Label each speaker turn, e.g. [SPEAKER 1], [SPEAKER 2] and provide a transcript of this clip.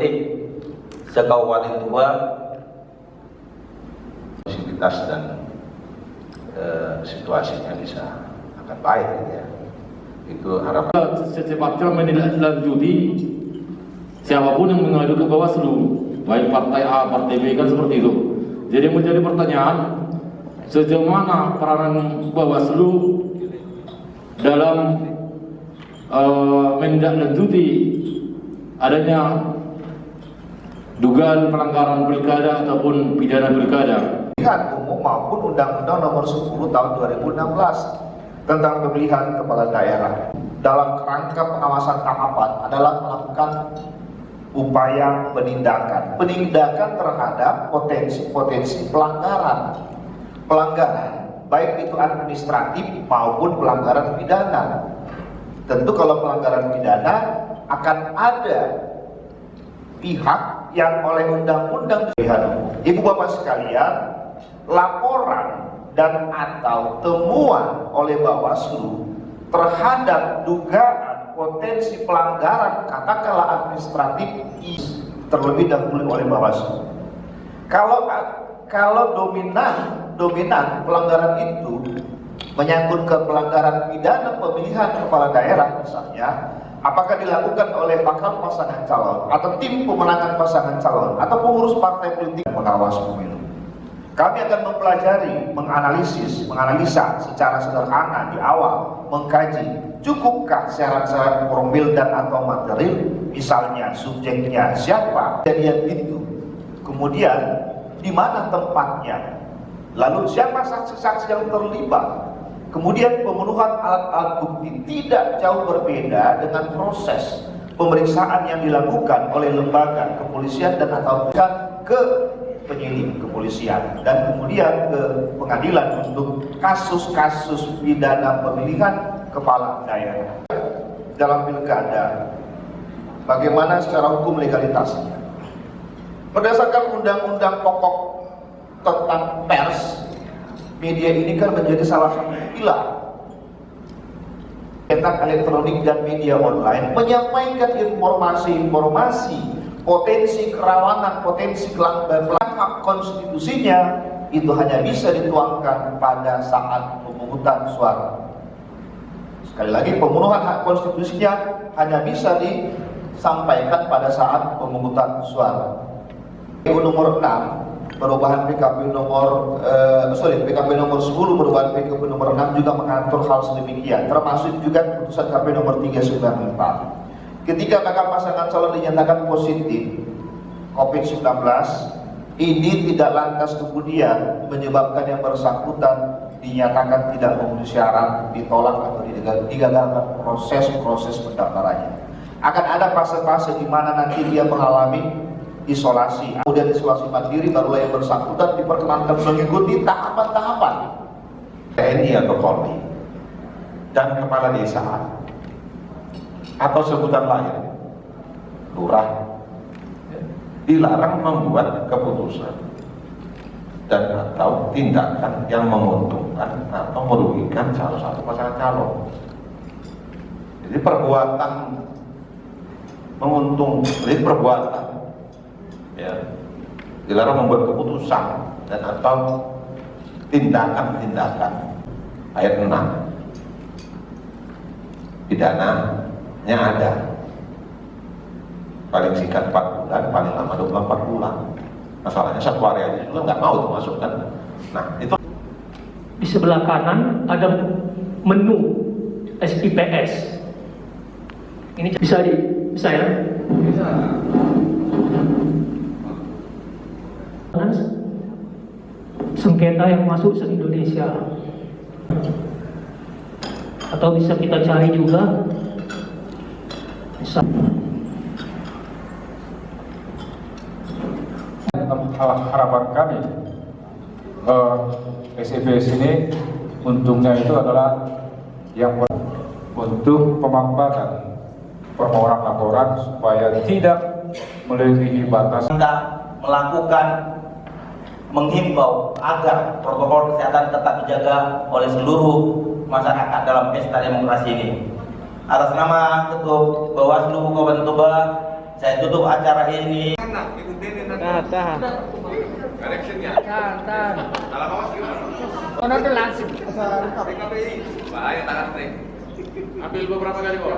[SPEAKER 1] politik Sekabupaten Tuba,
[SPEAKER 2] fasilitas dan situasinya bisa akan baik gitu ya. Itu harapan.
[SPEAKER 3] Secepatnya menindaklanjuti siapapun yang mengadu ke Bawaslu, baik partai A, partai B, kan seperti itu. Jadi menjadi pertanyaan, sejauh mana peranan Bawaslu dalam menindaklanjuti adanya dugaan pelanggaran pilkada ataupun pidana pilkada.
[SPEAKER 2] Pemilihan umum maupun Undang-Undang Nomor 10 Tahun 2016 tentang pemilihan kepala daerah. Dalam kerangka pengawasan tahapan adalah melakukan upaya penindakan terhadap potensi-potensi pelanggaran, baik itu administratif maupun pelanggaran pidana. Tentu kalau pelanggaran pidana akan ada pihak yang oleh undang-undang dilihat. Ibu bapak sekalian, laporan dan atau temuan oleh Bawaslu terhadap dugaan potensi pelanggaran katakanlah administratif terlebih dahulu oleh Bawaslu. Kalau dominan pelanggaran itu menyangkut ke pelanggaran pidana pemilihan kepala daerah misalnya, apakah dilakukan oleh bakal pasangan calon atau tim pemenangan pasangan calon atau pengurus partai politik pengawas pemilu. Kami akan mempelajari, menganalisa secara sederhana di awal, mengkaji cukupkah syarat-syarat formil dan atau material, misalnya subjeknya siapa, kejadian itu, kemudian di mana tempatnya, lalu siapa saksi-saksi yang terlibat. Kemudian pemenuhan alat-alat bukti tidak jauh berbeda dengan proses pemeriksaan yang dilakukan oleh lembaga kepolisian dan atau ke penyidik kepolisian dan kemudian ke pengadilan untuk kasus-kasus pidana pemilihan kepala daerah. Dalam pilkada, bagaimana secara hukum legalitasnya? Berdasarkan undang-undang pokok tentang pers, media ini kan menjadi salah satu pilar. Cetak elektronik dan media online menyampaikan informasi potensi kerawanan, potensi pelanggaran hak konstitusinya itu hanya bisa dituangkan pada saat pemungutan suara. Sekali lagi, pemenuhan hak konstitusinya hanya bisa disampaikan pada saat pemungutan suara. PKPU nomor 6 perubahan PKPU nomor PKPU nomor 10 perubahan PKPU nomor 6 juga mengatur hal sedemikian, termasuk juga keputusan KPU nomor 394. Ketika bakal pasangan calon dinyatakan positif COVID-19, ini tidak lantas kemudian menyebabkan yang bersangkutan dinyatakan tidak memenuhi syarat, ditolak atau digagalkan proses pendaftarannya. Akan ada fase-fase di mana nanti dia mengalami isolasi, kemudian isolasi mandiri, barulah yang bersangkutan diperkenankan mengikuti tahapan-tahapan TNI atau Polri dan kepala desa atau sebutan lain lurah dilarang membuat keputusan dan atau tindakan yang menguntungkan atau merugikan salah satu pasangan calon. Jadi perbuatan jadi perbuatan ya dilarang membuat keputusan dan atau tindakan-tindakan. Ayat 6 pidananya ada, paling singkat 4 bulan, paling lama 24 bulan. Masalahnya satu hari aja juga nggak mau dimasukkan. Nah itu
[SPEAKER 4] di sebelah kanan ada menu SIPS. Ini bisa ya? Bisa. Sengketa yang masuk se-Indonesia, atau bisa kita cari juga
[SPEAKER 5] harapan kami SIPS ini untungnya itu adalah yang untuk pemanfaatan permohonan laporan supaya tidak melebihi batas.
[SPEAKER 1] Melakukan menghimbau agar protokol kesehatan tetap dijaga oleh seluruh masyarakat dalam pesta demokrasi ini. Atas nama Ketua Bawaslu Kabupaten Toba, Saya tutup acara ini.
[SPEAKER 3] Ambil beberapa kali kok.